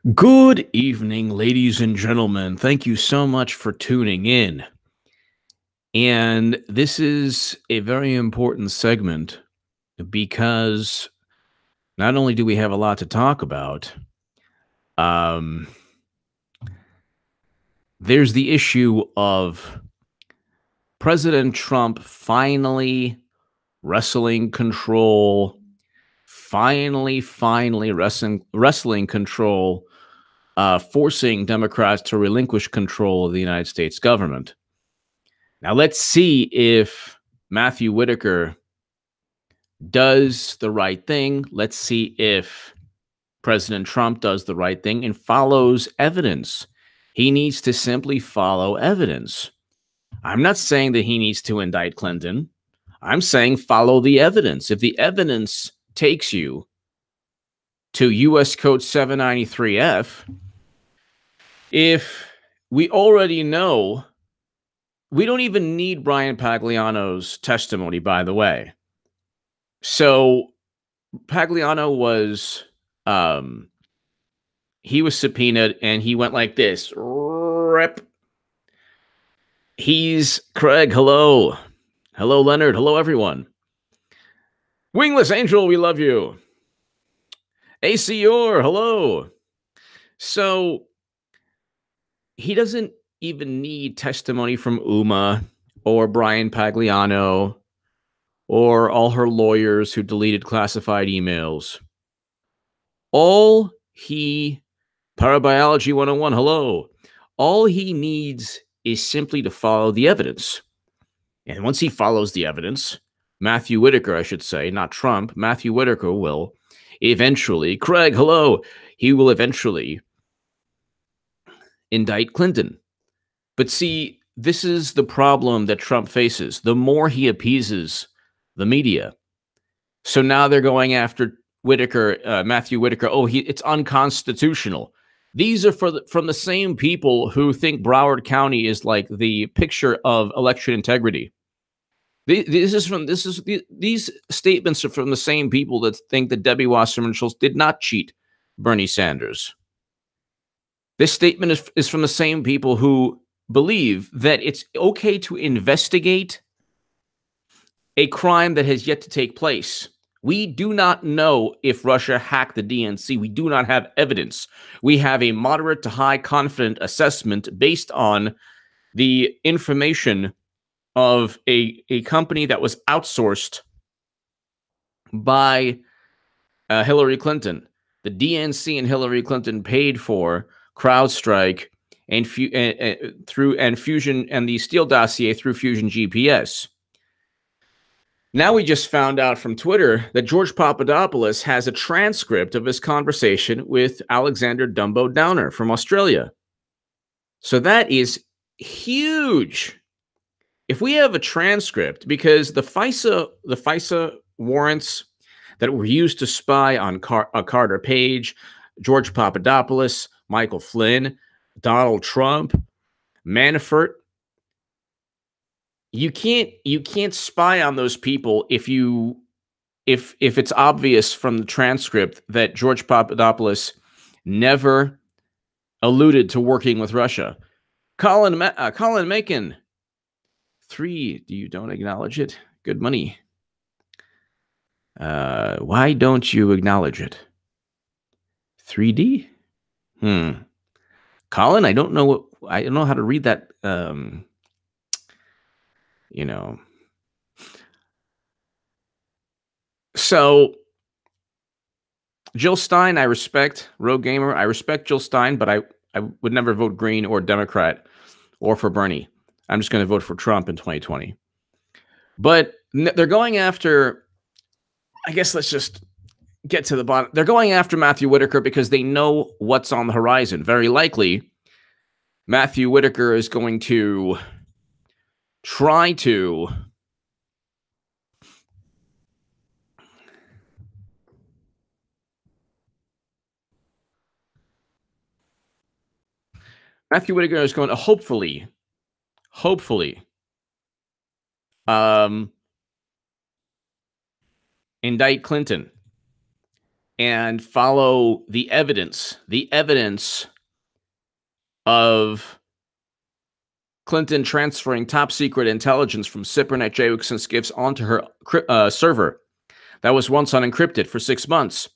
Good evening, ladies and gentlemen. Thank you so much for tuning in. And this is a very important segment because not only do we have a lot to talk about, um, there's the issue of President Trump finally wrestling control, finally wrestling control, forcing Democrats to relinquish control of the United States government. Now, let's see if Matthew Whitaker does the right thing. Let's see if President Trump does the right thing and follows evidence. He needs to simply follow evidence. I'm not saying that he needs to indict Clinton. I'm saying follow the evidence. If the evidence takes you to U.S. Code 793F, if we already know, we don't even need Brian Pagliano's testimony, by the way. So Pagliano was he was subpoenaed and he went like this. Rip. He's Craig. Hello. Hello, Leonard. Hello, everyone. Wingless Angel, we love you. ACR, hello. So he doesn't even need testimony from Uma or Brian Pagliano or all her lawyers who deleted classified emails. All he, Parabiology 101, hello. All he needs is simply to follow the evidence. And once he follows the evidence, Matthew Whitaker, I should say, not Trump, Matthew Whitaker will eventually, Craig, hello, he will eventually indict Clinton. But see, this is the problem that Trump faces. The more he appeases the media. So now they're going after Whitaker, Matthew Whitaker. Oh, it's unconstitutional. These are from the same people who think Broward County is like the picture of election integrity. These statements are from the same people that think that Debbie Wasserman Schultz did not cheat Bernie Sanders. This statement is from the same people who believe that it's okay to investigate a crime that has yet to take place. We do not know if Russia hacked the DNC. We do not have evidence. We have a moderate to high confident assessment based on the information of a company that was outsourced by Hillary Clinton. The DNC and Hillary Clinton paid for CrowdStrike and Fusion and the Steele dossier through Fusion GPS. Now we just found out from Twitter that George Papadopoulos has a transcript of his conversation with Alexander Dumbo Downer from Australia. So that is huge. If we have a transcript, because the FISA warrants that were used to spy on Carter Page, George Papadopoulos, Michael Flynn, Donald Trump, Manafort, you can't spy on those people if it's obvious from the transcript that George Papadopoulos never alluded to working with Russia. Colin Macon, 3, you don't acknowledge it? Good money. Why don't you acknowledge it? 3D? Colin, I don't know how to read that. So Jill Stein, I respect. Rogue Gamer, I respect Jill Stein, but I would never vote Green or Democrat or for Bernie. I'm just going to vote for Trump in 2020. But they're going after, I guess let's just get to the bottom. They're going after Matthew Whitaker because they know what's on the horizon. Very likely, Matthew Whitaker is going to try to Matthew Whitaker is going to hopefully indict Clinton and follow the evidence of Clinton transferring top secret intelligence from Cybernet JSON skiffs onto her server that was once unencrypted for 6 months.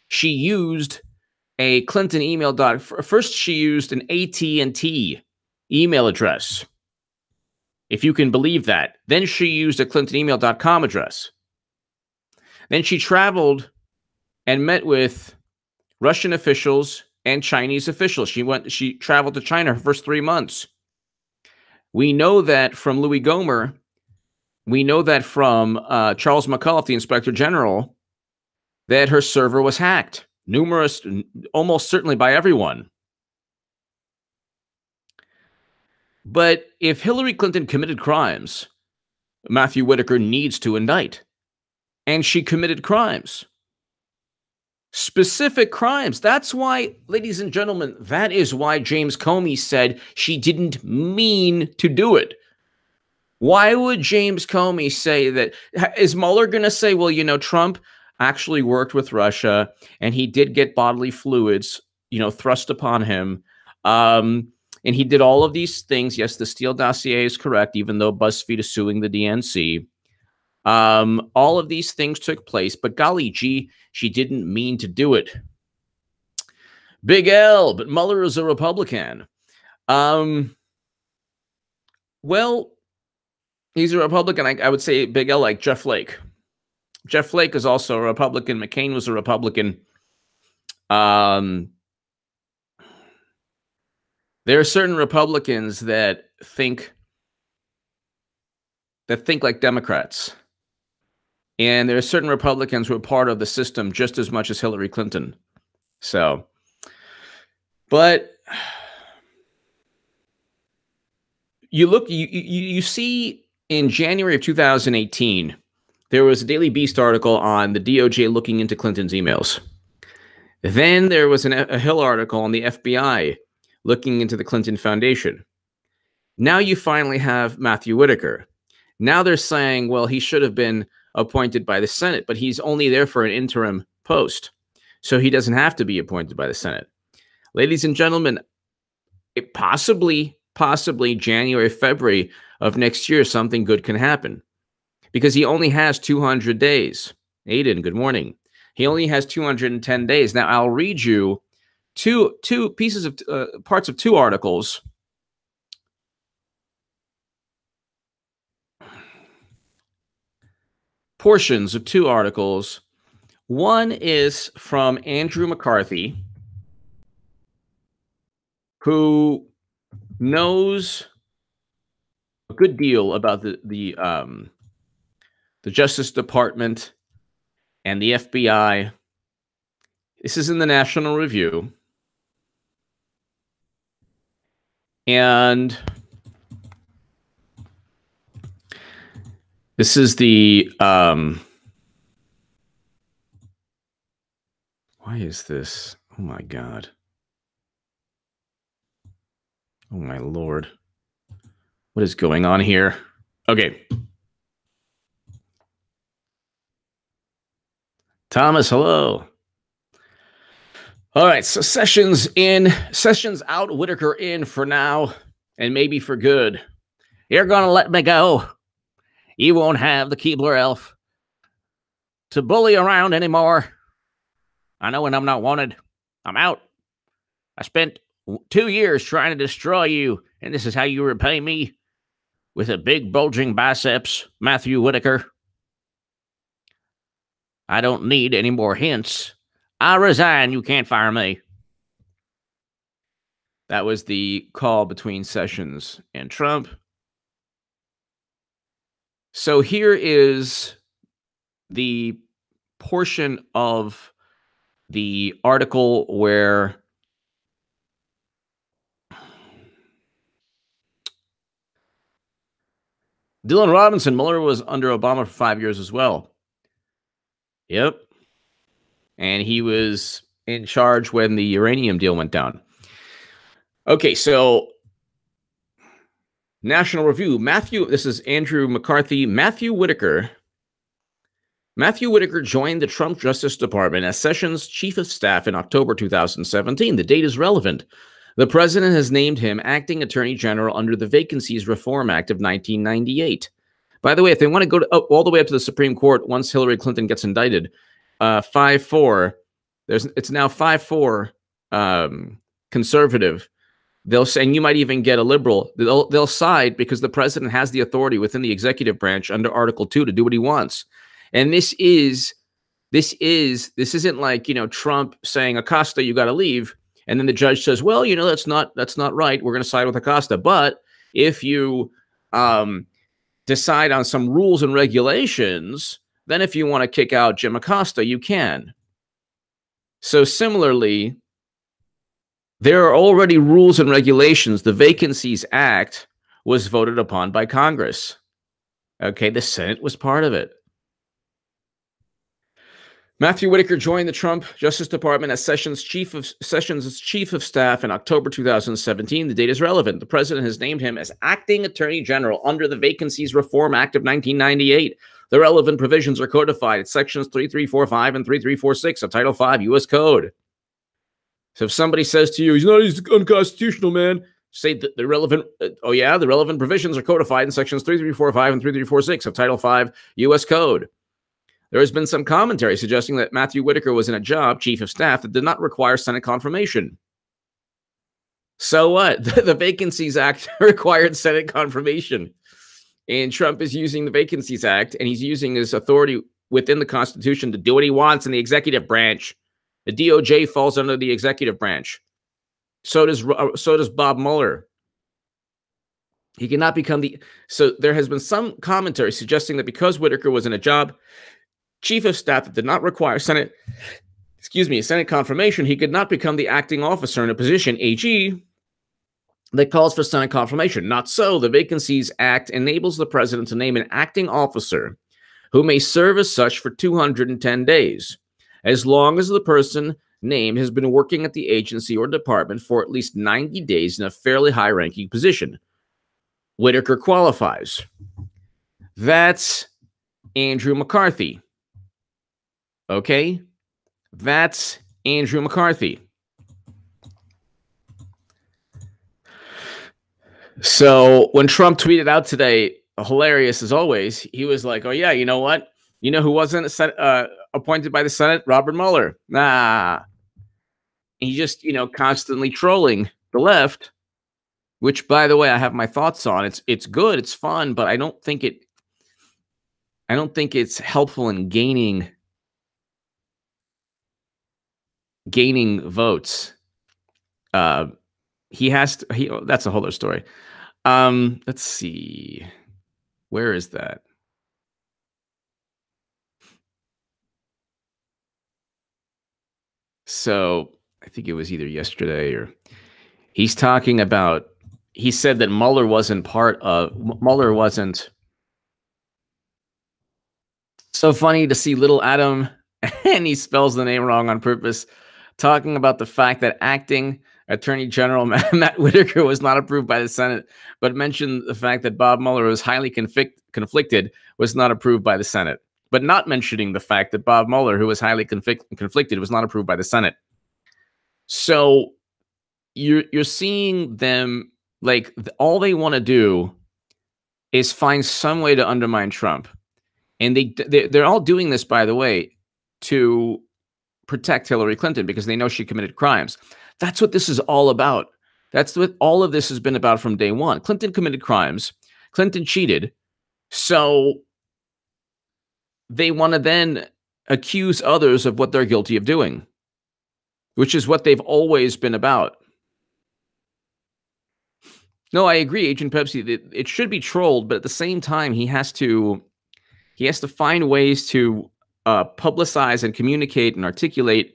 She used a Clinton email first she used an AT&T email address, if you can believe that. Then she used a clintonemail.com address. Then she traveled and met with Russian officials and Chinese officials. She traveled to China her first 3 months. We know that from Louis Gohmert. We know that from Charles McAuliffe, the Inspector General, that her server was hacked. Almost certainly by everyone. But if Hillary Clinton committed crimes, Matthew Whitaker needs to indict. And she committed crimes. Specific crimes. That's why, ladies and gentlemen, that is why James Comey said she didn't mean to do it. Why would James Comey say that? Is Mueller going to say, well, you know, Trump actually worked with Russia and he did get bodily fluids, you know, thrust upon him. And he did all of these things. Yes, the Steele dossier is correct, even though BuzzFeed is suing the DNC. All of these things took place, but golly gee, she didn't mean to do it. Big L, but Mueller is a Republican. Well, he's a Republican. I would say Big L like Jeff Flake. Jeff Flake is also a Republican. McCain was a Republican. There are certain Republicans that think like Democrats. And there are certain Republicans who are part of the system just as much as Hillary Clinton. So, but you see in January of 2018, there was a Daily Beast article on the DOJ looking into Clinton's emails. Then there was a Hill article on the FBI looking into the Clinton Foundation. Now you finally have Matthew Whitaker. Now they're saying, well, he should have been appointed by the Senate, but he's only there for an interim post. So he doesn't have to be appointed by the Senate. Ladies and gentlemen, it possibly January, February of next year, something good can happen. Because he only has 200 days. Aiden, good morning. He only has 210 days. Now, I'll read you two pieces of parts of two articles. Portions of two articles. One is from Andrew McCarthy, who knows a good deal about the Justice Department and the FBI. This is in the National Review. And this is the why is this? Oh my God. Oh my Lord. What is going on here? Okay. Thomas, hello. All right, so Sessions in, Sessions out, Whitaker in for now, and maybe for good. You're going to let me go. You won't have the Keebler elf to bully around anymore. I know when I'm not wanted. I'm out. I spent 2 years trying to destroy you, and this is how you repay me? With a big bulging biceps, Matthew Whitaker. I don't need any more hints. I resign. You can't fire me. That was the call between Sessions and Trump. So here is the portion of the article where Dylan Robinson, Mueller was under Obama for 5 years as well. Yep. And he was in charge when the uranium deal went down. Okay, so National Review, this is Andrew McCarthy, Matthew Whitaker Matthew Whitaker joined the Trump Justice Department as Sessions' chief of staff in October 2017. The date is relevant. The president has named him acting attorney general under the Vacancies Reform Act of 1998. By the way, if they want to go all the way up to the Supreme Court once Hillary Clinton gets indicted, 5-4, it's now 5-4 conservative. They'll say, and you might even get a liberal. They'll side because the president has the authority within the executive branch under Article 2 to do what he wants. And this isn't like, Trump saying, Acosta, you got to leave. And then the judge says, well, that's not right. We're going to side with Acosta. But if you decide on some rules and regulations, then if you want to kick out Jim Acosta, you can. So similarly, there are already rules and regulations. The Vacancies Act was voted upon by Congress. Okay, the Senate was part of it. Matthew Whitaker joined the Trump Justice Department as Sessions' chief of staff in October 2017. The date is relevant. The president has named him as acting attorney general under the Vacancies Reform Act of 1998. The relevant provisions are codified at sections 3345 and 3346 of Title V U.S. Code. So if somebody says to you, he's unconstitutional, man, say that the relevant, the relevant provisions are codified in sections 3345 and 3346 of Title V U.S. Code. There has been some commentary suggesting that Matthew Whitaker was in a job, chief of staff, that did not require Senate confirmation. So what? The Vacancies Act required Senate confirmation. And Trump is using the Vacancies Act, and he's using his authority within the Constitution to do what he wants in the executive branch. The DOJ falls under the executive branch. So does Bob Mueller. He cannot become so there has been some commentary suggesting that because Whitaker was in a job, chief of staff that did not require Senate confirmation, he could not become the acting officer in a position, AG, that calls for Senate confirmation. Not so. The Vacancies Act enables the president to name an acting officer who may serve as such for 210 days, as long as the person named has been working at the agency or department for at least 90 days in a fairly high-ranking position. Whitaker qualifies. That's Andrew McCarthy. Okay? That's Andrew McCarthy. So when Trump tweeted out today, hilarious as always, he was like, oh yeah, you know what? You know who wasn't appointed by the Senate? Robert Mueller. Nah. He's just, constantly trolling the left, which, by the way, I have my thoughts on. It's good, it's fun, but I don't think it's helpful in gaining votes. That's a whole other story. Let's see. Where is that? So I think it was either yesterday or he said that Mueller wasn't so funny to see little Adam, and he spells the name wrong on purpose, talking about the fact that acting Attorney General Matt Whitaker was not approved by the Senate, but mentioned the fact that Bob Mueller was highly conflicted, was not approved by the Senate, but not mentioning the fact that Bob Mueller, who was highly conflicted, was not approved by the Senate. So you're seeing them, like, all they want to do is find some way to undermine Trump. And they're all doing this, by the way, to protect Hillary Clinton because they know she committed crimes. That's what this is all about. That's what all of this has been about from day one. Clinton committed crimes. Clinton cheated. So they want to then accuse others of what they're guilty of doing, which is what they've always been about. No, I agree, Agent Pepsi. It should be trolled, but at the same time, he has to find ways to publicize and communicate and articulate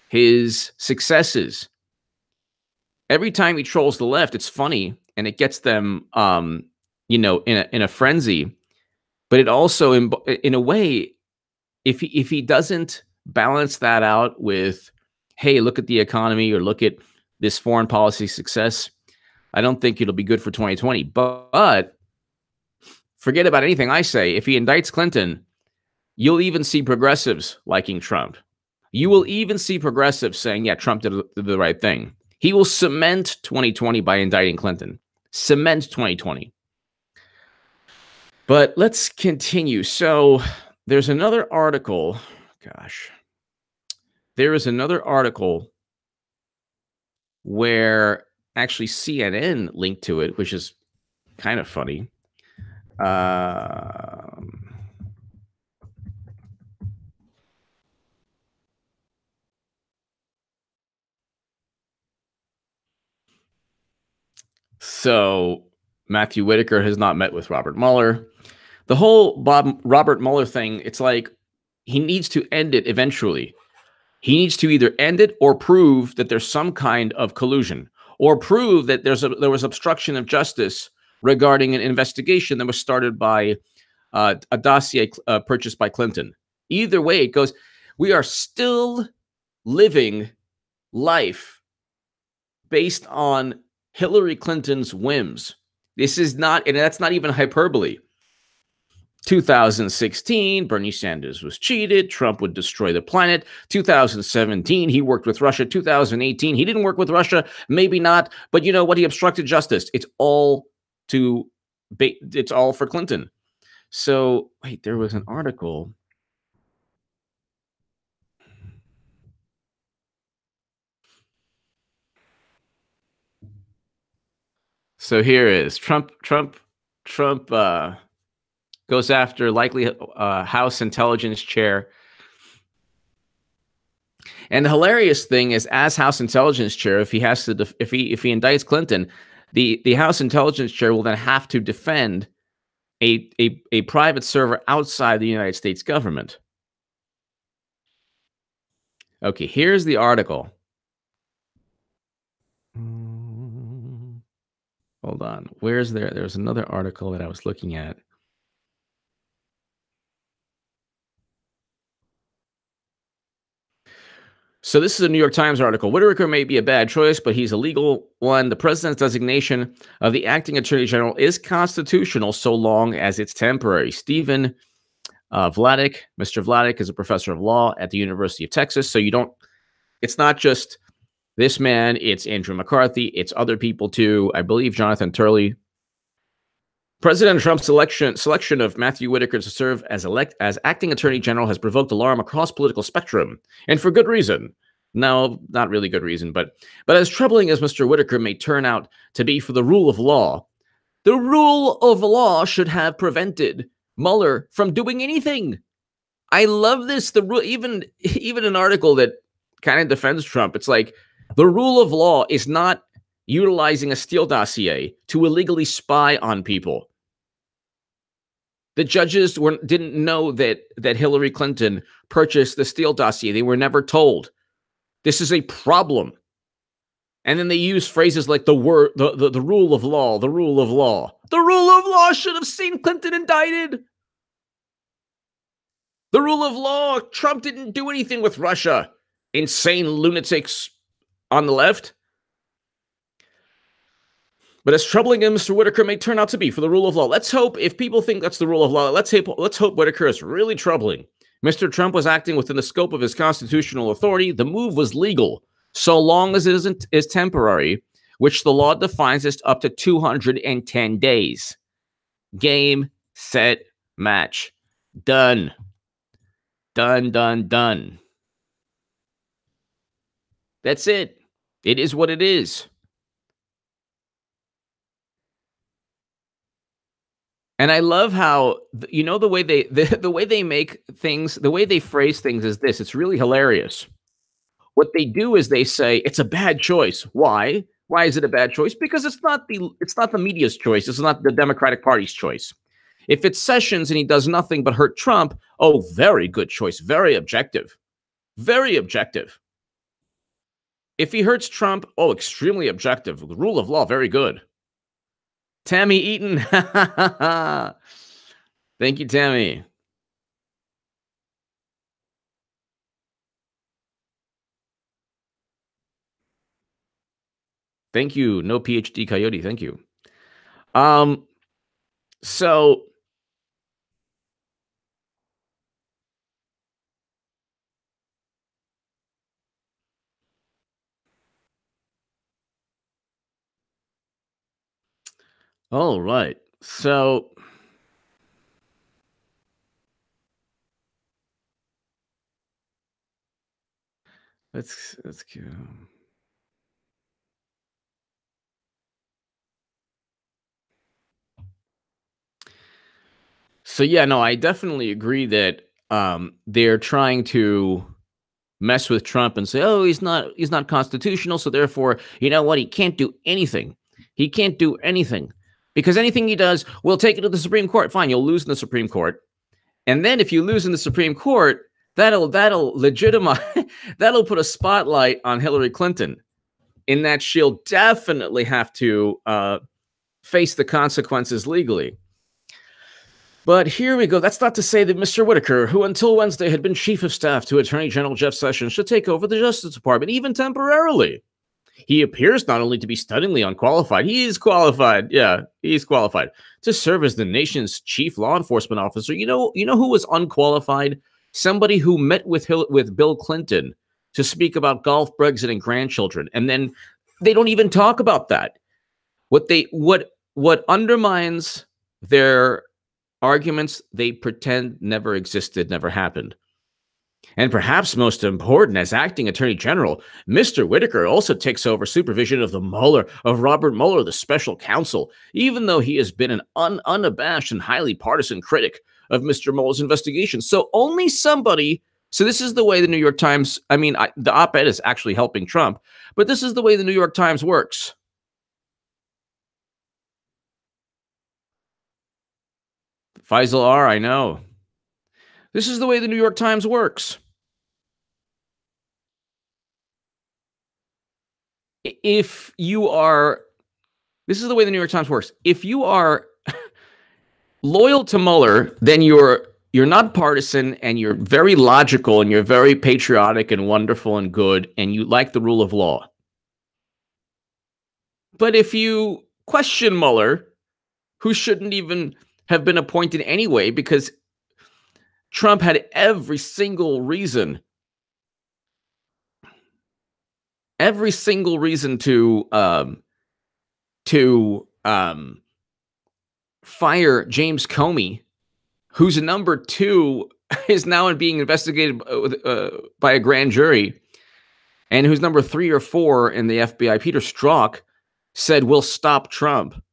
his successes. Every time he trolls the left, it's funny and it gets them, in a frenzy. But it also, in a way, if he doesn't balance that out with, hey, look at the economy or look at this foreign policy success, I don't think it'll be good for 2020. But forget about anything I say. If he indicts Clinton, You'll even see progressives liking Trump. You will even see progressives saying, yeah, Trump did the right thing. He will cement 2020 by indicting Clinton. Cement 2020. But let's continue. So there's another article. Gosh. There is another article where actually CNN linked to it, which is kind of funny. Um, so Matthew Whitaker has not met with Robert Mueller. The whole Robert Mueller thing, it's like he needs to end it eventually. He needs to either end it or prove that there's some kind of collusion, or prove that there was obstruction of justice regarding an investigation that was started by a dossier purchased by Clinton. Either way it goes, we are still living life based on Hillary Clinton's whims. This is not, and that's not even hyperbole. 2016, Bernie Sanders was cheated. Trump would destroy the planet. 2017, he worked with Russia. 2018, he didn't work with Russia. Maybe not. But you know what? He obstructed justice. It's all for Clinton. So wait, there was an article. So here is Trump goes after likely House Intelligence Chair. And the hilarious thing is, as House Intelligence Chair, if he indicts Clinton, the House Intelligence Chair will then have to defend a private server outside the United States government. Okay, here's the article. Hold on. Where's there? There's another article that I was looking at. So this is a New York Times article. Whitaker may be a bad choice, but he's a legal one. The president's designation of the acting attorney general is constitutional so long as it's temporary. Stephen Vladeck, Mr. Vladeck, is a professor of law at the University of Texas. So it's not just this man, it's Andrew McCarthy, it's other people too. I believe Jonathan Turley. President Trump's selection of Matthew Whitaker to serve as acting attorney general has provoked alarm across political spectrum, and for good reason. No, not really good reason, but as troubling as Mr. Whitaker may turn out to be for the rule of law, the rule of law should have prevented Mueller from doing anything. I love this. The rule, even an article that kind of defends Trump. It's like the rule of law is not utilizing a Steele dossier to illegally spy on people. The judges didn't know that Hillary Clinton purchased the Steele dossier. They were never told. This is a problem. And then they use phrases like the rule of law, the rule of law. The rule of law should have seen Clinton indicted. The rule of law, Trump didn't do anything with Russia. Insane lunatics on the left. But as troubling as Mr. Whitaker may turn out to be for the rule of law, let's hope, if people think that's the rule of law, let's hope Whitaker is really troubling. Mr. Trump was acting within the scope of his constitutional authority. The move was legal, so long as it is temporary, which the law defines as up to 210 days. Game, set, match. Done. Done, done, done. That's it. It is what it is. And I love how, the way the way they make things, the way they phrase things is this. It's really hilarious. What they do is they say it's a bad choice. Why? Why is it a bad choice? Because it's not the media's choice. It's not the Democratic Party's choice. If it's Sessions and he does nothing but hurt Trump, oh, very good choice. Very objective. Very objective. If he hurts Trump, oh, extremely objective. The rule of law, very good. Tammy Eaton. Thank you, Tammy. Thank you. No PhD Coyote. Thank you. So All right. So let's go. So yeah, no, I definitely agree that they're trying to mess with Trump and say, "Oh, he's not constitutional, so therefore, you know what? He can't do anything. He can't do anything because anything he does, we'll take it to the Supreme Court. Fine, you'll lose in the Supreme Court, and then if you lose in the Supreme Court, that'll legitimize, that'll put a spotlight on Hillary Clinton, in that she'll definitely have to face the consequences legally." But here we go. That's not to say that Mr. Whitaker, who until Wednesday had been chief of staff to Attorney General Jeff Sessions, should take over the Justice Department, even temporarily. He appears not only to be stunningly unqualified, he is qualified. Yeah, he's qualified to serve as the nation's chief law enforcement officer. You know who was unqualified? Somebody who met with Bill Clinton to speak about golf, Brexit, and grandchildren, and then they don't even talk about that. What undermines their arguments they pretend never existed, never happened. And perhaps most important, as acting attorney general, Mr. Whitaker also takes over supervision of Robert Mueller, the special counsel, even though he has been an unabashed and highly partisan critic of Mr. Mueller's investigation. So only somebody. So this is the way the New York Times. I mean, the op-ed is actually helping Trump, but this is the way the New York Times works. Faisal R. I know. This is the way the New York Times works. If you are, this is the way the New York Times works. If you are loyal to Mueller, then you're not partisan and you're very logical and you're very patriotic and wonderful and good and you like the rule of law. But if you question Mueller, who shouldn't even have been appointed anyway, because Trump had every single reason to fire James Comey, whose number two is now being investigated by a grand jury, and who's number 3 or 4 in the FBI, Peter Strzok, said, "We'll stop Trump."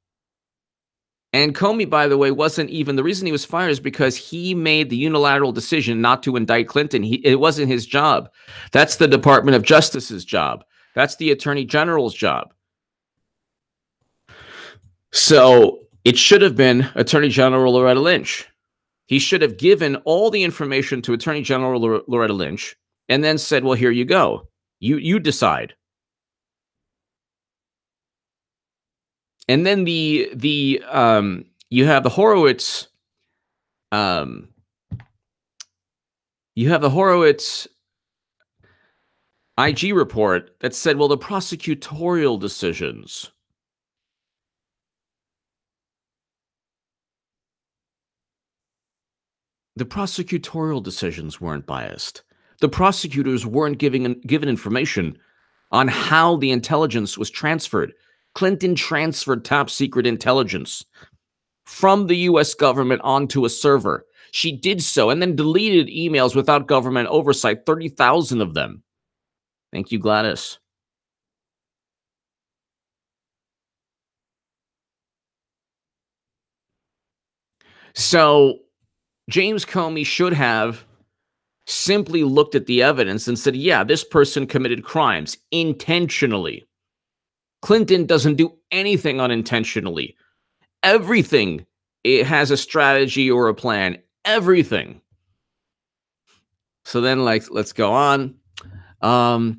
And Comey, by the way, wasn't even, the reason he was fired is because he made the unilateral decision not to indict Clinton. It wasn't his job. That's the Department of Justice's job. That's the Attorney General's job. So it should have been Attorney General Loretta Lynch. He should have given all the information to Attorney General Loretta Lynch and then said, "Well, here you go. You decide." And then you have the Horowitz IG report that said, well, the prosecutorial decisions. The prosecutorial decisions weren't biased. The prosecutors weren't given information on how the intelligence was transferred. Clinton transferred top secret intelligence from the U.S. government onto a server. She did so and then deleted emails without government oversight, 30,000 of them. Thank you, Gladys. So James Comey should have simply looked at the evidence and said, yeah, this person committed crimes intentionally. Clinton doesn't do anything unintentionally. Everything, it has a strategy or a plan. Everything. So then, let's go on. Mr.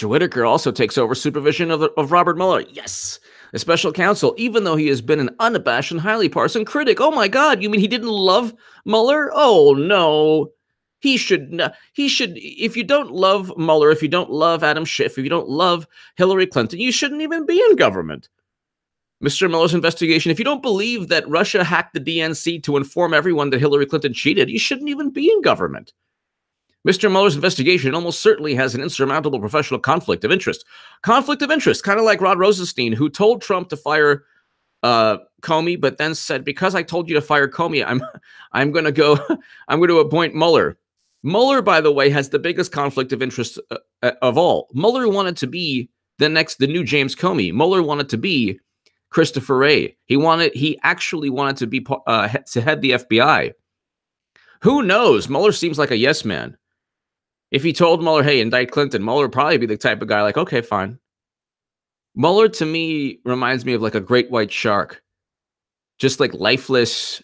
Whitaker also takes over supervision of Robert Mueller. Yes, a special counsel, even though he has been an unabashed and highly partisan critic. Oh my God, you mean he didn't love Mueller? Oh no. He should, if you don't love Mueller, if you don't love Adam Schiff, if you don't love Hillary Clinton, you shouldn't even be in government. Mr. Mueller's investigation, if you don't believe that Russia hacked the DNC to inform everyone that Hillary Clinton cheated, you shouldn't even be in government. Mr. Mueller's investigation almost certainly has an insurmountable professional conflict of interest. Conflict of interest, kind of like Rod Rosenstein, who told Trump to fire Comey, but then said, because I told you to fire Comey, I'm going to go, I'm going to appoint Mueller. Mueller, by the way, has the biggest conflict of interest of all. Mueller wanted to be the new James Comey. Mueller wanted to be Christopher Wray. He actually wanted to be to head the FBI. Who knows? Mueller seems like a yes man. If he told Mueller, hey, indict Clinton, Mueller would probably be the type of guy like, okay, fine. Mueller, to me, reminds me of like a great white shark. Just like lifeless,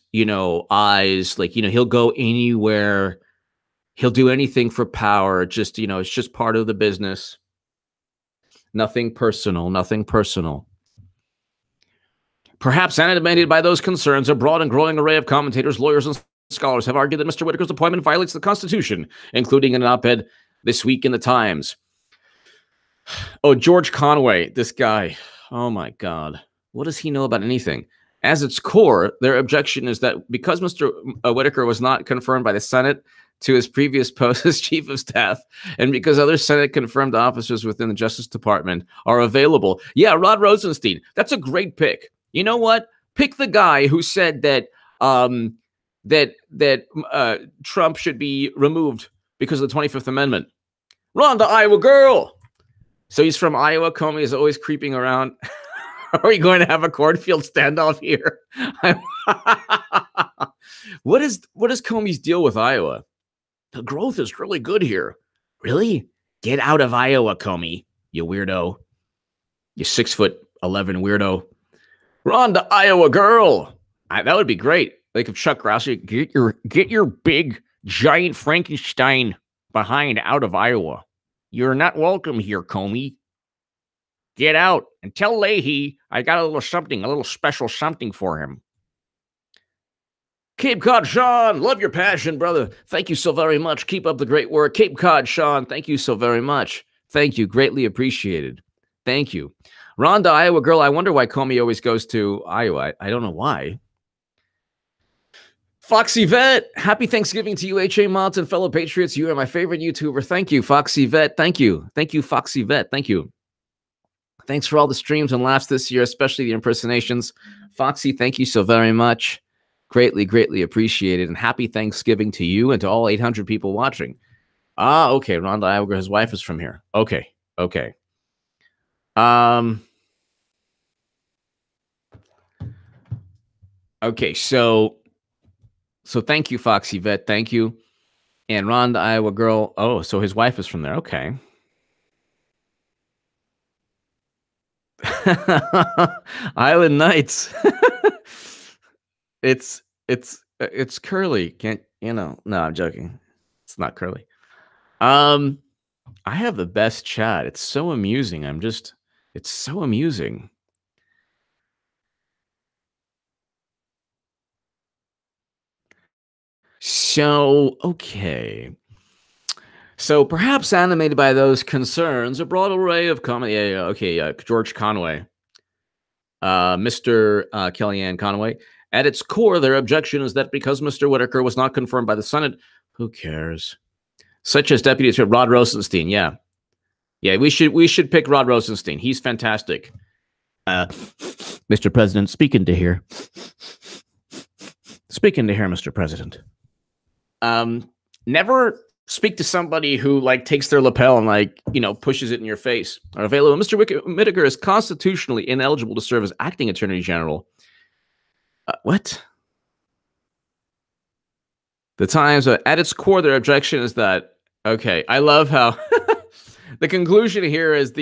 eyes. Like, he'll go anywhere. He'll do anything for power. Just, it's just part of the business. Nothing personal, nothing personal. Perhaps animated by those concerns, a broad and growing array of commentators, lawyers, and scholars have argued that Mr. Whitaker's appointment violates the Constitution, including an op-ed this week in the Times. Oh, George Conway, this guy. Oh, my God. What does he know about anything? As its core, their objection is that because Mr. Whitaker was not confirmed by the Senate to his previous post as chief of staff, and because other Senate-confirmed officers within the Justice Department are available. Yeah, Rod Rosenstein. That's a great pick. You know what? Pick the guy who said that Trump should be removed because of the 25th Amendment. Ron, the Iowa girl. So he's from Iowa. Comey is always creeping around. Are we going to have a cornfield standoff here? What is Comey's deal with Iowa? The growth is really good here. Really? Get out of Iowa, Comey, you weirdo. You 6'11" weirdo. Ron, the Iowa girl. That would be great. Like if Chuck Grassley, get your big giant Frankenstein behind out of Iowa. You're not welcome here, Comey. Get out and tell Leahy I got a little special something for him. Cape Cod Sean, love your passion, brother. Thank you so very much. Keep up the great work. Cape Cod Sean, thank you so very much. Thank you. Greatly appreciated. Thank you. Rhonda, Iowa girl, I wonder why Comey always goes to Iowa. I don't know why. Foxy Vet, happy Thanksgiving to you, HA Mods and fellow patriots. You are my favorite YouTuber. Thank you, Foxy Vet. Thank you. Thank you, Foxy Vet. Thank you. Thanks for all the streams and laughs this year, especially the impersonations. Foxy, thank you so very much. Greatly, greatly appreciated. And happy Thanksgiving to you and to all 800 people watching. Ah, okay. Rhonda Iowa, his wife is from here. Okay. Okay. Okay, so thank you, Foxy Vet. Thank you. And Rhonda Iowa girl. Oh, so his wife is from there. Okay. Island Nights. It's curly. Can't no, I'm joking. It's not curly. I have the best chat. It's so amusing. It's so amusing. So, okay. So perhaps animated by those concerns, a broad array of comedy. George Conway, Mr. Kellyanne Conway. At its core, their objection is that because Mr. Whitaker was not confirmed by the Senate, who cares? Such as Deputy Attorney Rod Rosenstein. Yeah, we should pick Rod Rosenstein. He's fantastic. Mr. President, speaking to here, Mr. President. Never speak to somebody who takes their lapel and pushes it in your face. Are available. Mr. Whitaker is constitutionally ineligible to serve as acting Attorney General. What? The Times, at its core, their objection is that, okay, I love how the conclusion here is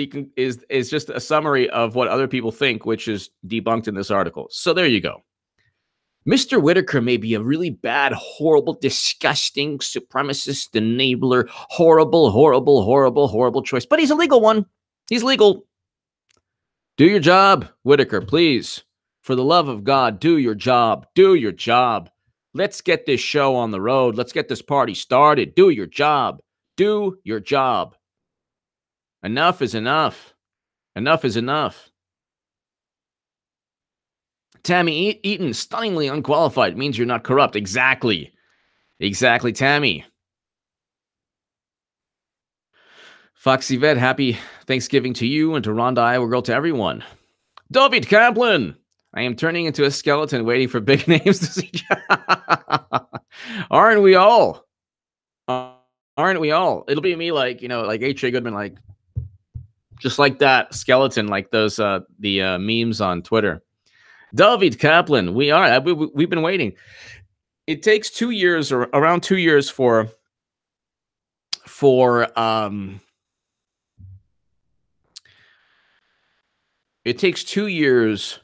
just a summary of what other people think, which is debunked in this article. So there you go. Mr. Whitaker may be a really bad, horrible, disgusting, supremacist, enabler, horrible choice, but he's a legal one. He's legal. Do your job, Whitaker, please. For the love of God, do your job. Do your job. Let's get this show on the road. Let's get this party started. Do your job. Do your job. Enough is enough. Enough is enough. Tammy Eaton, stunningly unqualified, means you're not corrupt. Exactly. Exactly, Tammy. Foxy Vet, happy Thanksgiving to you and to Rhonda, Iowa Girl, to everyone. David Kaplan, I am turning into a skeleton waiting for big names to see. Aren't we all? Aren't we all? It'll be me, like, like H.A. Goodman, like, just like that skeleton, like those the memes on Twitter. David Kaplan, we've been waiting. It takes 2 years, or around 2 years, for it takes 2 years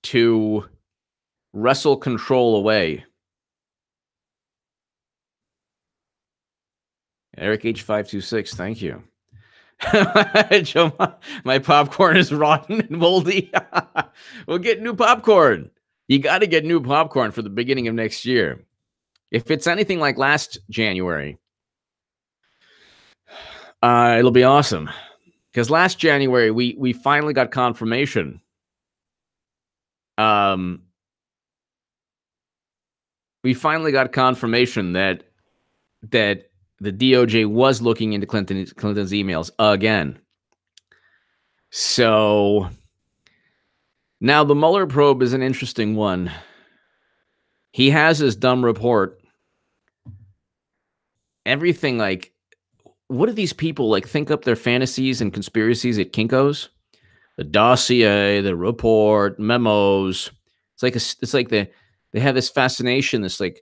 to wrestle control away. Eric H526, thank you. Joe, my popcorn is rotten and moldy. We'll get new popcorn. You got to get new popcorn for the beginning of next year. If it's anything like last January, it'll be awesome. Because last January, we finally got confirmation. We finally got confirmation that the DOJ was looking into Clinton's emails again. So now the Mueller probe is an interesting one. He has his dumb report. Everything, like, what do these people, like, think up their fantasies and conspiracies at Kinko's? The dossier, the report, memos. It's like they have this fascination, this, like,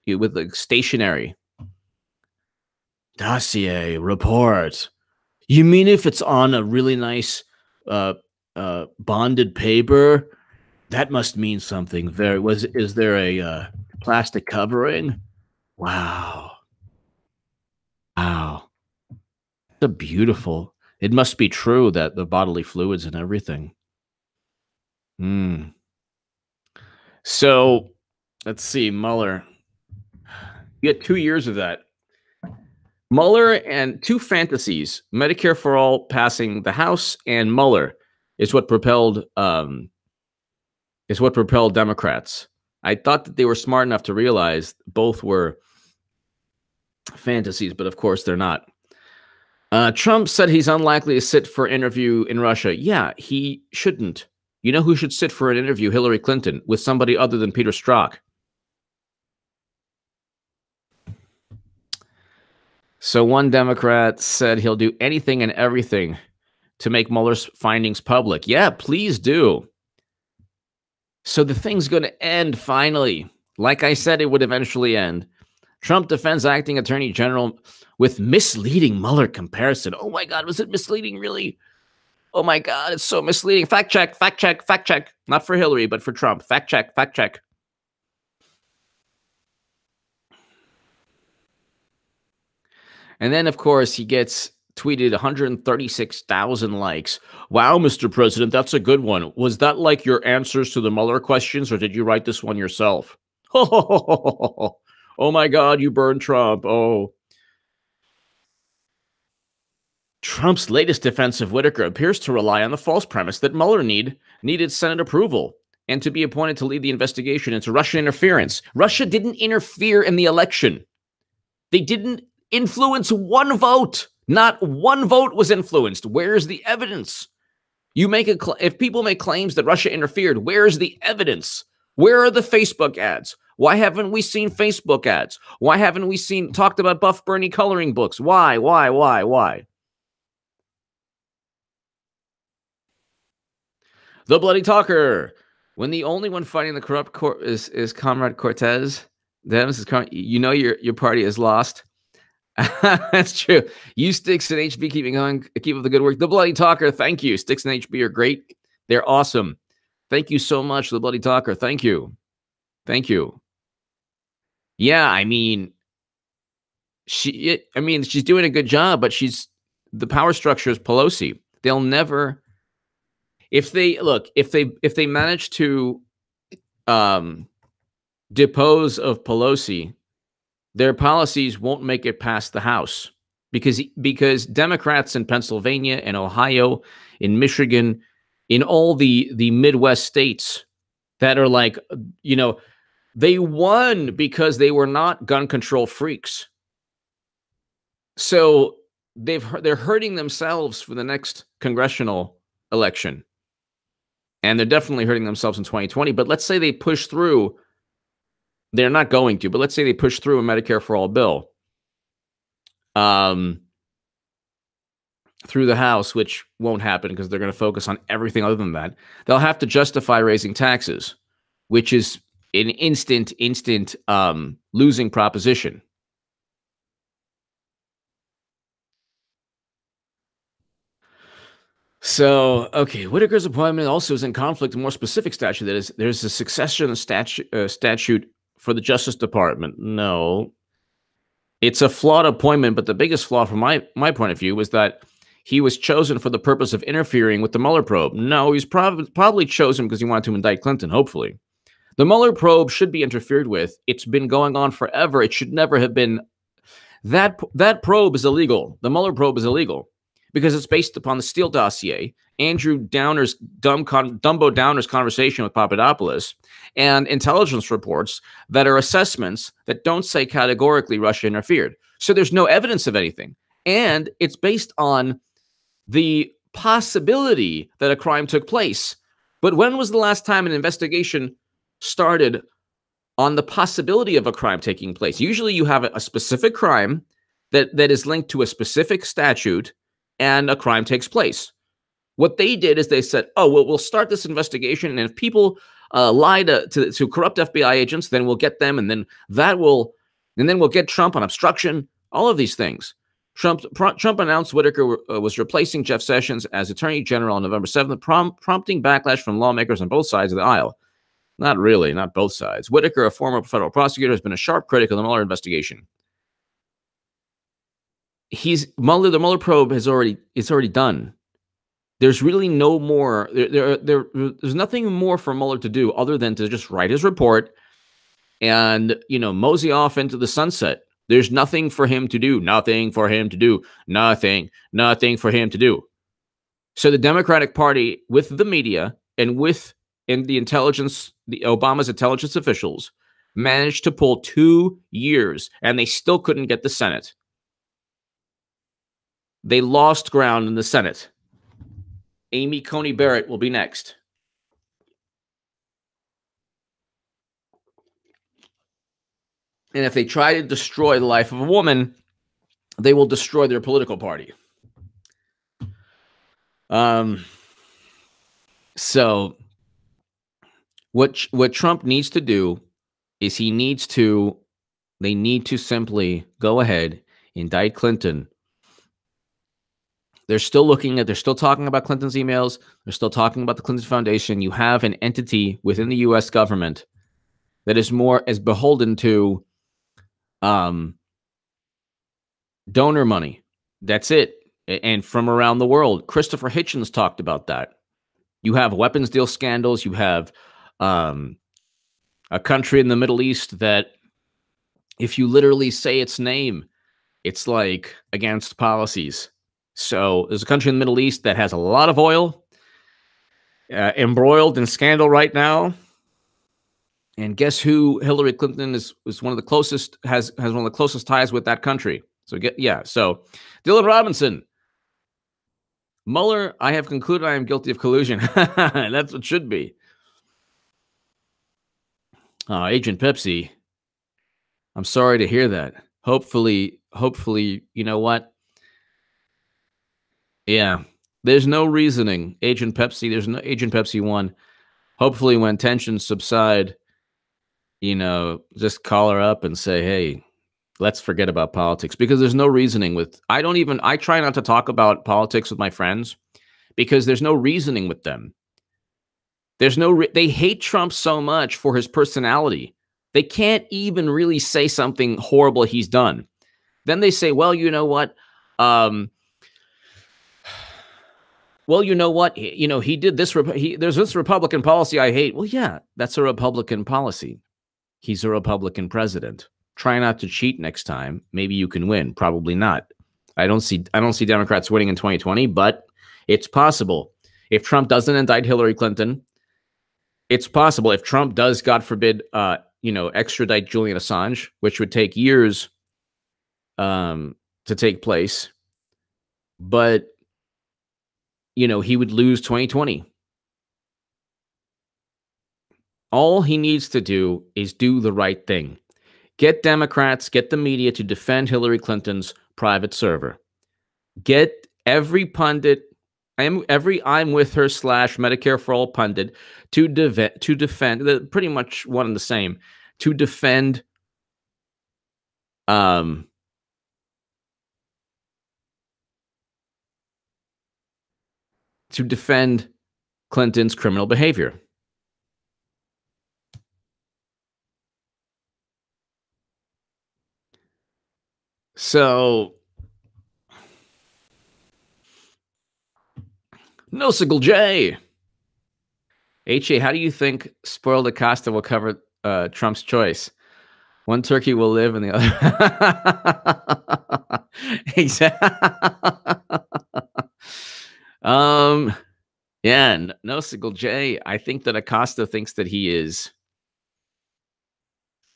with, like, stationery. Dossier, report. You mean if it's on a really nice bonded paper, that must mean something. Is there a plastic covering? Wow. So beautiful. It must be true that the bodily fluids and everything. So let's see, Mueller. You get 2 years of that. Mueller and two fantasies: Medicare for all passing the House, and Mueller is what propelled Democrats. I thought that they were smart enough to realize both were fantasies, but of course they're not. Trump said he's unlikely to sit for an interview in Russia. Yeah, he shouldn't. You know who should sit for an interview? Hillary Clinton, with somebody other than Peter Strzok. So one Democrat said he'll do anything and everything to make Mueller's findings public. Yeah, please do. So the thing's going to end finally. Like I said, it would eventually end. Trump defends acting attorney general with misleading Mueller comparison. Oh my God, was it misleading, really? Oh my God, it's so misleading. Fact check, fact check, fact check. Not for Hillary, but for Trump. Fact check, fact check. And then, of course, he gets tweeted 136,000 likes. Wow, Mr. President, that's a good one. Was that like your answers to the Mueller questions, or did you write this one yourself? Oh my God, you burned Trump. Oh. Trump's latest defense of Whitaker appears to rely on the false premise that Mueller needed Senate approval and to be appointed to lead the investigation into Russian interference. Russia didn't interfere in the election. They didn't influence one vote. Not one vote was influenced. Where's the evidence? If people make claims that Russia interfered, where's the evidence? Where are the Facebook ads? Why haven't we seen Facebook ads? Why haven't we talked about Buff Bernie coloring books? Why? The Bloody Talker. When the only one fighting the corrupt is Comrade Cortez, you know your party is lost. That's true. You, Sticks, and HB keep up the good work. The Bloody Talker, thank you. Sticks and HB are great. They're awesome. Thank you so much, The Bloody Talker. Thank you. Yeah, I mean, she's doing a good job, but the power structure is Pelosi. They'll never, if they manage to depose of Pelosi, their policies won't make it past the House because Democrats in Pennsylvania and Ohio, in Michigan, in all the Midwest states that are like, they won because they were not gun control freaks. So they're hurting themselves for the next congressional election. And they're definitely hurting themselves in 2020. But let's say they push through. They're not going to, but let's say they push through a Medicare for all bill through the House, which won't happen because they're going to focus on everything other than that. They'll have to justify raising taxes, which is an instant losing proposition. So, okay, Whitaker's appointment also is in conflict with a more specific statute. That is, there's a succession statute for the Justice Department. No, it's a flawed appointment, but the biggest flaw from my point of view was that he was chosen for the purpose of interfering with the Mueller probe. No, he's probably chosen because he wanted to indict Clinton, hopefully. The Mueller probe should be interfered with. It's been going on forever. It should never have been. That probe is illegal. The Mueller probe is illegal because it's based upon the Steele dossier, Andrew Downer's Dumbo Downer's conversation with Papadopoulos, and intelligence reports that are assessments that don't say categorically Russia interfered. So there's no evidence of anything. And it's based on the possibility that a crime took place. But when was the last time an investigation started on the possibility of a crime taking place? Usually you have a specific crime that is linked to a specific statute and a crime takes place. What they did is they said, oh, well, we'll start this investigation, and if people lie to corrupt FBI agents, then we'll get them, and then we'll get Trump on obstruction, all of these things. Trump announced Whitaker was replacing Jeff Sessions as Attorney General on November 7th, prompting backlash from lawmakers on both sides of the aisle. Not really, not both sides. Whitaker, a former federal prosecutor, has been a sharp critic of the Mueller investigation. The Mueller probe is already done. There's really no more. There's nothing more for Mueller to do other than to just write his report and mosey off into the sunset. There's nothing for him to do. Nothing for him to do. Nothing for him to do. So the Democratic Party, with the media and the intelligence, Obama's intelligence officials, managed to pull 2 years, and they still couldn't get the Senate. They lost ground in the Senate. Amy Coney Barrett will be next. And if they try to destroy the life of a woman, they will destroy their political party. So what Trump needs to do is they need to simply go ahead, indict Clinton. They're still talking about Clinton's emails. They're still talking about the Clinton Foundation. You have an entity within the U.S. government that is beholden to donor money. That's it. And from around the world. Christopher Hitchens talked about that. You have weapons deal scandals. You have a country in the Middle East that if you literally say its name, it's like against policies. So there's a country in the Middle East that has a lot of oil, embroiled in scandal right now. And guess who Hillary Clinton is one of the closest, has one of the closest ties with that country. So so Dylan Robinson, Mueller, I have concluded I am guilty of collusion. That's what should be. Agent Pepsi, I'm sorry to hear that. Hopefully, you know what? Yeah, there's no reasoning. Agent Pepsi, there's no Agent Pepsi 1. Hopefully when tensions subside, just call her up and say, hey, let's forget about politics, because there's no reasoning I try not to talk about politics with my friends because there's no reasoning with them. They hate Trump so much for his personality. They can't even really say something horrible he's done. Then they say, well, you know what? He did this. There's this Republican policy I hate. Well, yeah, that's a Republican policy. He's a Republican president. Try not to cheat next time. Maybe you can win. Probably not. I don't see Democrats winning in 2020, but it's possible. If Trump doesn't indict Hillary Clinton, it's possible. If Trump does, God forbid, extradite Julian Assange, which would take years to take place. but he would lose 2020. All he needs to do is do the right thing. Get Democrats, get the media to defend Hillary Clinton's private server. Get every pundit, every I'm with her / Medicare for all pundit to defend, pretty much one and the same, to defend Clinton's criminal behavior. So, no Sickle J. HA, how do you think Spoiled Acosta will cover Trump's choice? One turkey will live and the other. Exactly. Yeah, no Sickle J. I think that Acosta thinks that he is.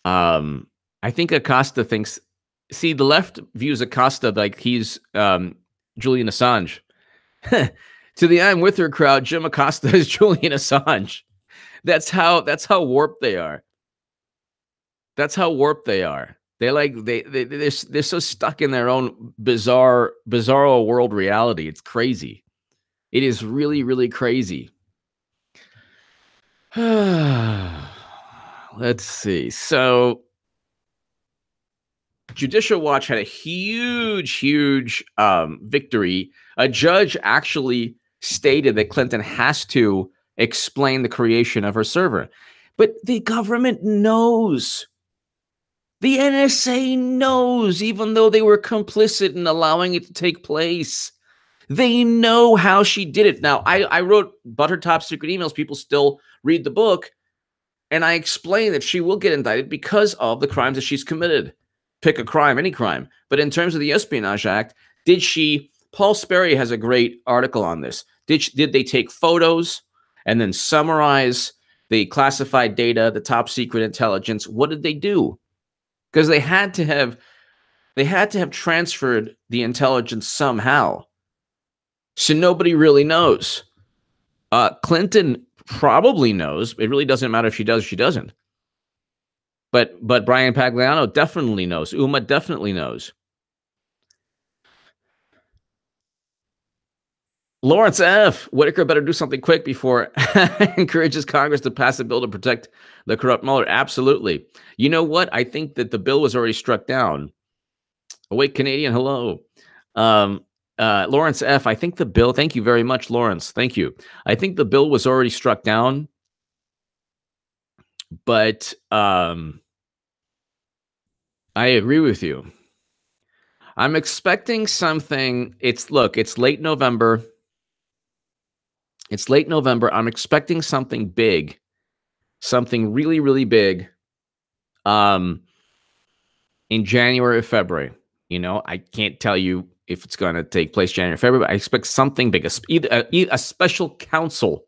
I think Acosta thinks. See, the left views Acosta like he's Julian Assange. To the I'm with her crowd, Jim Acosta is Julian Assange. That's how warped they are. That's how warped they are. They're so stuck in their own bizarro world reality. It's crazy. It is really, really crazy. Let's see. So Judicial Watch had a huge victory. A judge actually stated that Clinton has to explain the creation of her server. But the government knows. The NSA knows, even though they were complicit in allowing it to take place. They know how she did it. Now, I wrote But Her Top Secret Emails. People still read the book. And I explain that she will get indicted because of the crimes that she's committed. Pick a crime, any crime. But in terms of the Espionage Act, did she... Paul Sperry has a great article on this. Did they take photos and then summarize the classified data, the top secret intelligence? What did they do? Because they had to have transferred the intelligence somehow. So nobody really knows. Clinton probably knows. It really doesn't matter if she does or she doesn't. But Brian Pagliano definitely knows. Uma definitely knows. Lawrence F. Whitaker better do something quick before encourages Congress to pass a bill to protect the corrupt Mueller. Absolutely. You know what? I think that the bill was already struck down. Awake Canadian, hello. Lawrence F. I think the bill, thank you very much, Lawrence. Thank you. I think the bill was already struck down. But I agree with you. I'm expecting something. It's late November. It's late November. I'm expecting something big, something really, really big in January or February. I can't tell you if it's going to take place January or February, but I expect something big, a special counsel.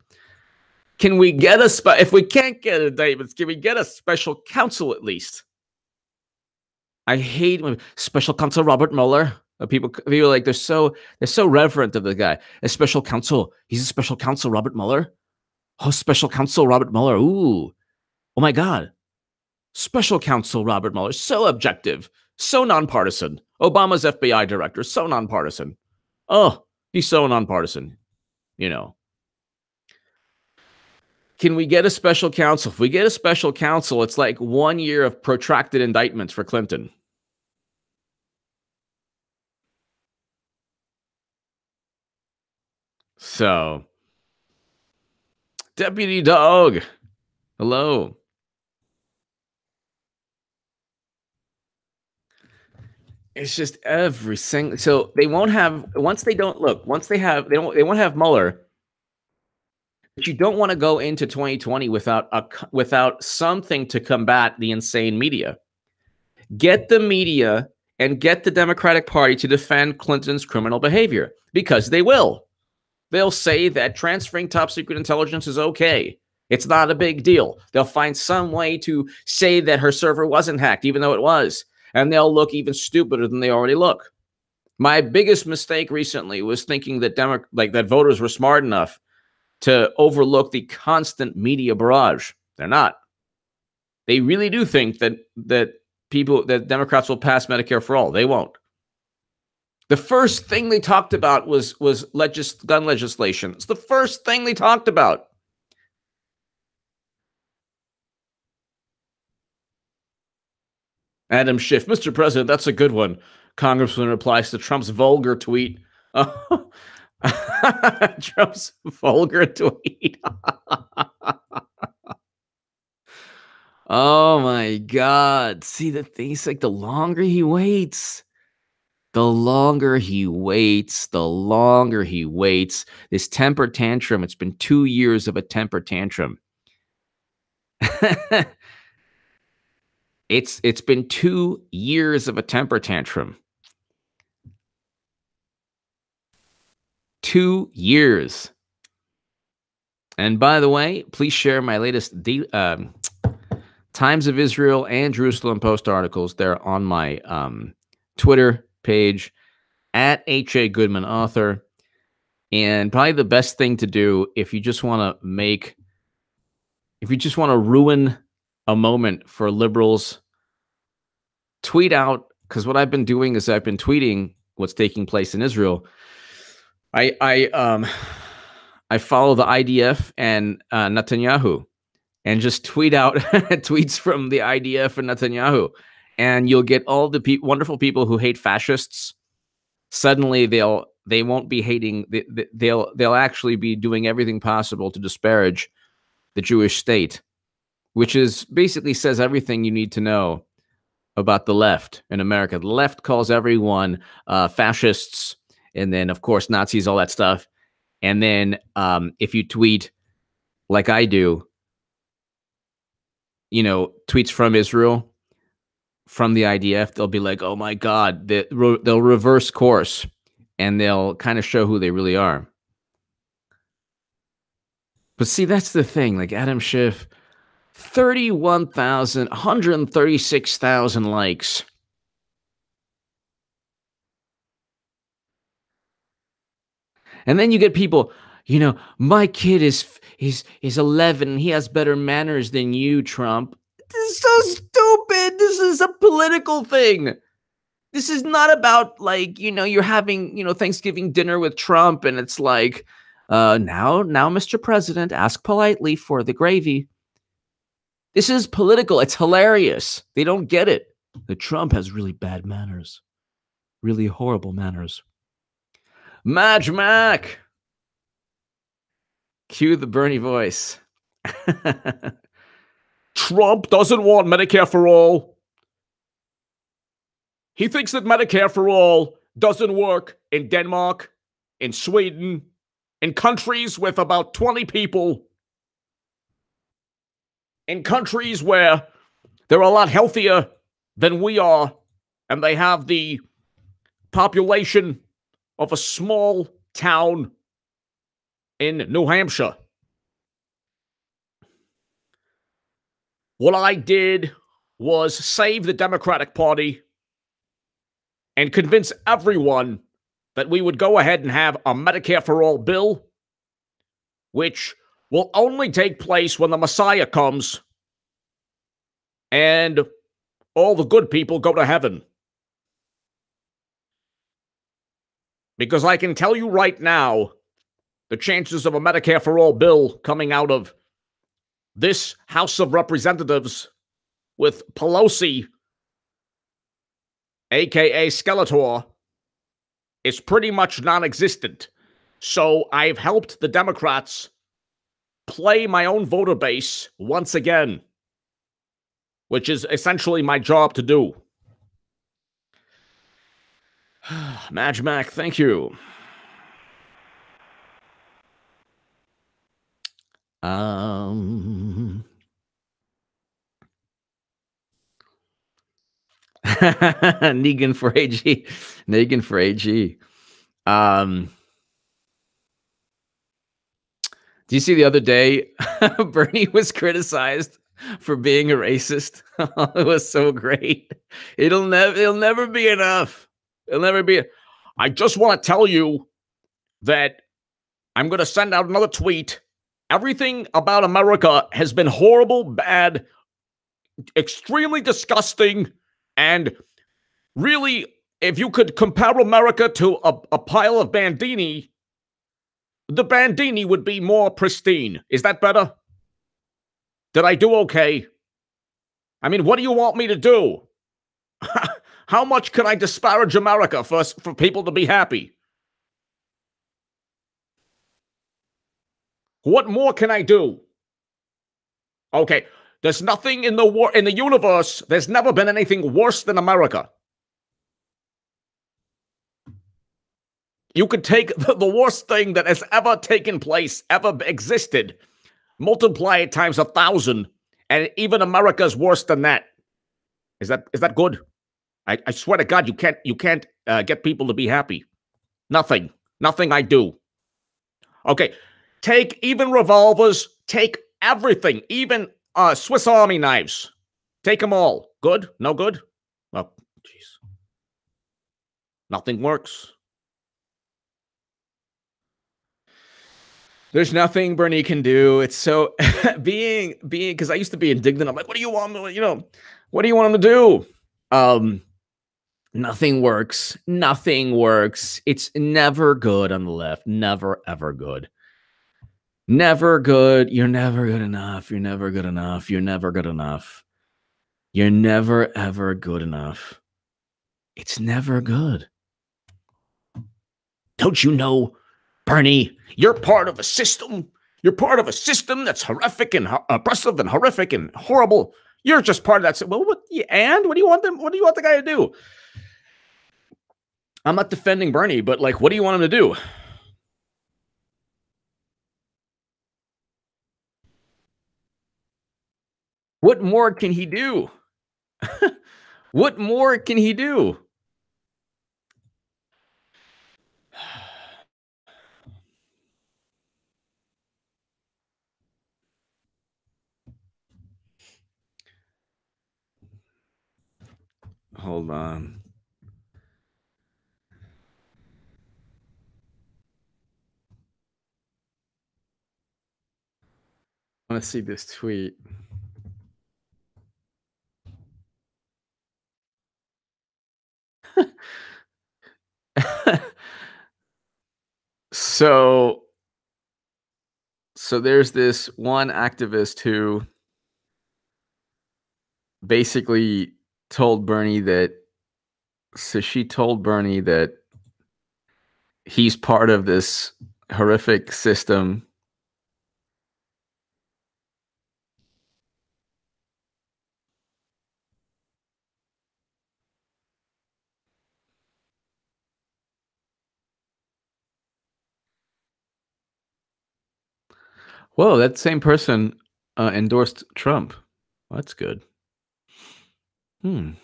Can we get if we can't get indictments, can we get a special counsel at least? I hate when special counsel Robert Mueller. People like they're so reverent of the guy. A special counsel. He's a special counsel, Robert Mueller. Oh, special counsel Robert Mueller. Ooh, oh my God. Special counsel Robert Mueller. So objective, so nonpartisan. Obama's FBI director, so nonpartisan. Oh, he's so nonpartisan. Can we get a special counsel? If we get a special counsel, it's like 1 year of protracted indictments for Clinton. So, Deputy Dog, hello. It's just every single. So they won't have once they won't have Mueller. But you don't want to go into 2020 without something to combat the insane media. Get the media and get the Democratic Party to defend Clinton's criminal behavior, because they will. They'll say that transferring top secret intelligence is okay. It's not a big deal. They'll find some way to say that her server wasn't hacked, even though it was. And they'll look even stupider than they already look. My biggest mistake recently was thinking that that voters were smart enough to overlook the constant media barrage. They're not. They really do think that Democrats will pass Medicare for all. They won't. The first thing they talked about was gun legislation. It's the first thing they talked about. Adam Schiff, Mr. President, that's a good one. Congressman replies to Trump's vulgar tweet. Trump's vulgar tweet. Oh my God. See, the thing is, like, the longer he waits, the longer he waits. This temper tantrum, it's been 2 years of a temper tantrum. It's been 2 years of a temper tantrum. 2 years. And by the way, please share my latest Times of Israel and Jerusalem Post articles. They're on my Twitter page at H.A. Goodman Author. And probably the best thing to do if you just want to ruin a moment for liberals, tweet out, because what I've been doing is I've been tweeting what's taking place in Israel. I follow the IDF and Netanyahu, and just tweet out tweets from the IDF and Netanyahu, and you'll get all the wonderful people who hate fascists. Suddenly they won't be hating. They'll actually be doing everything possible to disparage the Jewish state, which is basically says everything you need to know about the left in America. The left calls everyone fascists, and then of course Nazis, all that stuff. And then if you tweet like I do, tweets from Israel, from the IDF, they'll be like, oh my God, they'll reverse course, and they'll kind of show who they really are. But see, that's the thing. Like Adam Schiff, 136,000 likes. And then you get people, my kid is 11. He has better manners than you, Trump. This is so stupid. This is a political thing. This is not about, like, you're having, Thanksgiving dinner with Trump, and it's like, now, Mr. President, ask politely for the gravy. This is political. It's hilarious. They don't get it. That Trump has really bad manners. Really horrible manners. Madge Mac. Cue the Bernie voice. Trump doesn't want Medicare for all. He thinks that Medicare for all doesn't work in Denmark, in Sweden, in countries with about 20 people, in countries where they're a lot healthier than we are, and they have the population of a small town in New Hampshire. What I did was save the Democratic Party and convince everyone that we would go ahead and have a Medicare for all bill, which will only take place when the Messiah comes and all the good people go to heaven. Because I can tell you right now, the chances of a Medicare for all bill coming out of this House of Representatives with Pelosi, aka Skeletor, is pretty much non-existent. So I've helped the Democrats play my own voter base once again, which is essentially my job to do. Madge Mac, thank you. Negan for AG. Negan for AG. Do you see the other day, Bernie was criticized for being a racist? It was so great. It'll never be enough. It'll never be. I just want to tell you that I'm going to send out another tweet. Everything about America has been horrible, bad, extremely disgusting, and really, if you could compare America to a pile of Bandini, the Bandini would be more pristine. Is that better? Did I do okay? I mean, what do you want me to do? How much can I disparage America for people to be happy? What more can I do? Okay, there's nothing in the universe. There's never been anything worse than America. You could take the worst thing that has ever taken place, ever existed, multiply it times 1,000, and even America's worse than that. Is that good? I swear to God, you can't get people to be happy. Nothing I do. Okay, take even revolvers, take everything, even Swiss Army knives. Take them all. Good? No good? Oh, jeez. Nothing works. There's nothing Bernie can do. It's so being because I used to be indignant. I'm like, what do you want me? What do you want him to do? Nothing works. Nothing works. It's never good on the left. Never ever good. Never good. You're never good enough. You're never good enough. You're never good enough. You're never ever good enough. It's never good. Don't you know, Bernie, you're part of a system. You're part of a system that's horrific and oppressive and horrific and horrible. You're just part of that. Well, what do you want them? What do you want the guy to do? I'm not defending Bernie, but like, what do you want him to do? What more can he do? What more can he do? Hold on. I want to see this tweet. So there's this one activist who basically told Bernie that she told Bernie that he's part of this horrific system. Whoa, that same person endorsed Trump. Well, that's good. I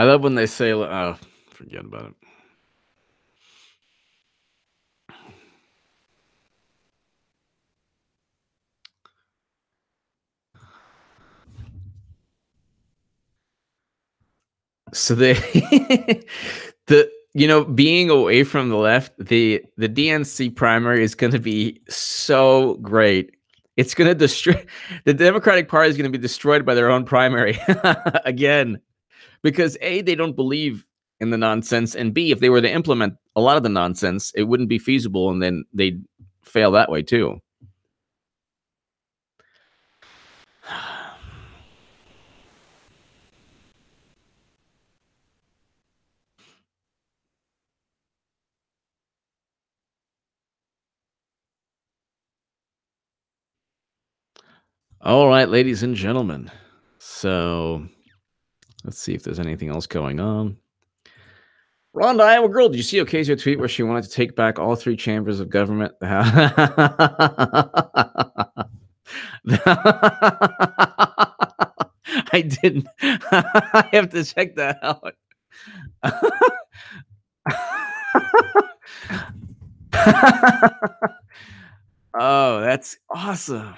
love when they say, "Oh, forget about it." So they, being away from the left, the DNC primary is going to be so great. It's going to destroy the Democratic Party is going to be destroyed by their own primary again, because A, they don't believe in the nonsense, and B, if they were to implement a lot of the nonsense, it wouldn't be feasible, and then they'd fail that way too. All right, ladies and gentlemen. So let's see if there's anything else going on. Rhonda, Iowa girl, did you see Ocasio tweet where she wanted to take back all 3 chambers of government? I didn't. I have to check that out. Oh, that's awesome.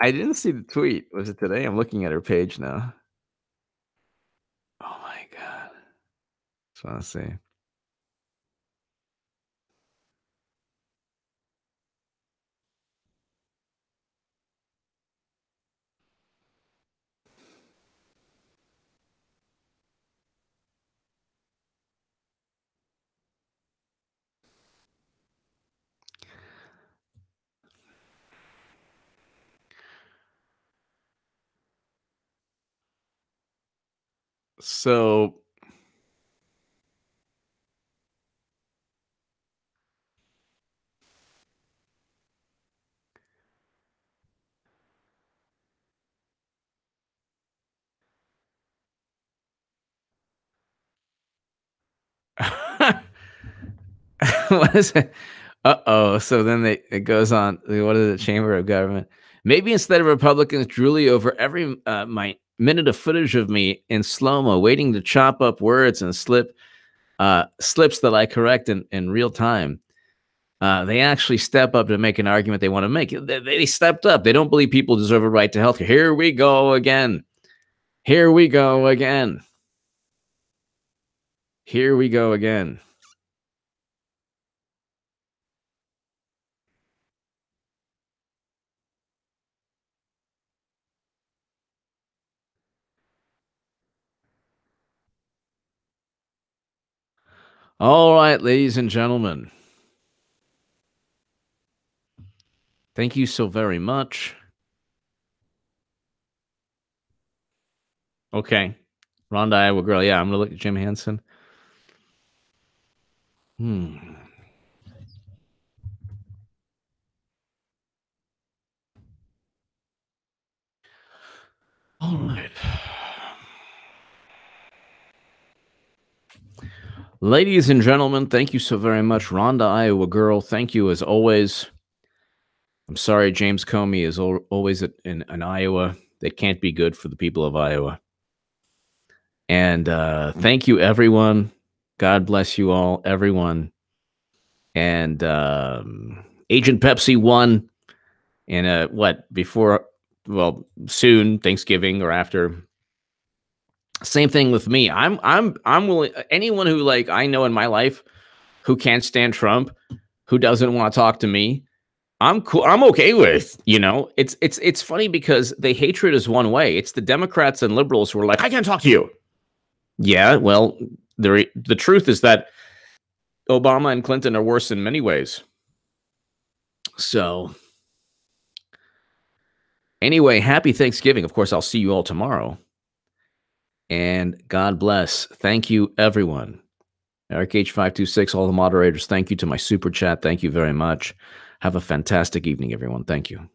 I didn't see the tweet. Was it today? I'm looking at her page now. Oh my god. Just wanna see. So what is it? Uh-oh. So then it goes on. What is it? Chamber of Government. Maybe instead of Republicans drooling over every my minute of footage of me in slow-mo, waiting to chop up words and slips that I correct in real time. They actually step up to make an argument they want to make. They stepped up. They don't believe people deserve a right to health care. Here we go again. Here we go again. Here we go again. All right, ladies and gentlemen. Thank you so very much. Okay. Rhonda, Iowa girl. Yeah, I'm going to look at Jim Hansen. All right. Ladies and gentlemen, thank you so very much. Rhonda, Iowa girl. Thank you as always. I'm sorry James Comey is always in Iowa. That can't be good for the people of Iowa. And thank you, everyone. God bless you all, everyone. And Agent Pepsi won. And soon, Thanksgiving or after. Same thing with me. I'm willing. Anyone who I know in my life who can't stand Trump, who doesn't want to talk to me, I'm cool. I'm okay with. It's funny because the hatred is one way. It's the Democrats and liberals who are like, I can't talk to you. Yeah, well, the truth is that Obama and Clinton are worse in many ways. So, anyway, happy Thanksgiving. Of course, I'll see you all tomorrow. And God bless. Thank you, everyone. Eric H526, all the moderators, thank you to my super chat. Thank you very much. Have a fantastic evening, everyone. Thank you.